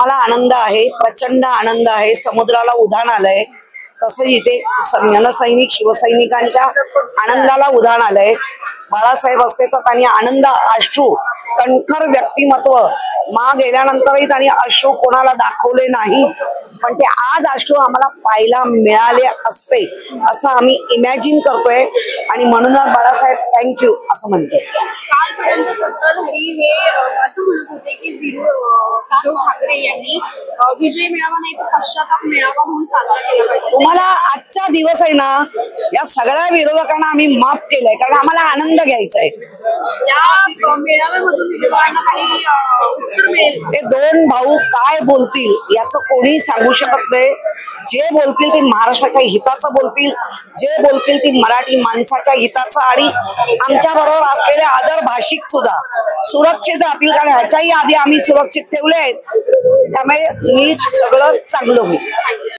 आम्हाला आनंद आहे, प्रचंड आनंद आहे। समुद्राला उधाण आलंय, तसं इथे जनसैनिक शिवसैनिकांच्या आनंदाला उधाण आलंय। बाळासाहेब असते तर त्यांनी आनंद अश्रू, कणखर व्यक्तिमत्व, माग गेल्यानंतरही त्यांनी अश्रू कोणाला दाखवले नाही, पण ते आज अश्रू आम्हाला पाहायला मिळाले असते असं आम्ही इमॅजिन करतोय आणि म्हणूनच बाळासाहेब थँक्यू असं म्हणतोय। कालपर्यंत सत्ताधारी हे असं म्हणत होते की उद्धव ठाकरे यांनी विजय मेळावा नाही तर पश्चाताप मेळावा म्हणून साजरा केला पाहिजे। तुम्हाला आजचा दिवस आहे ना, या सगळ्या विरोधकांना आम्ही माफ केलंय, कारण आम्हाला आनंद घ्यायचा आहे। या मेळाव्यामधून विरोधकांना काही उत्तर मिळेल? ते दोन भाऊ काय बोलतील याचं कोणी सांगू शकत नाही। जे बोलतील ते महाराष्ट्राच्या हिताचं बोलतील, जे बोलतील ते मराठी माणसाच्या हिताचं आणि आमच्या बरोबर असलेले अदर भाषिक सुद्धा सुरक्षित राहतील, कारण ह्याच्याही आधी आम्ही सुरक्षित ठेवले आहेत। त्यामुळे नीट सगळं चांगलं होईल।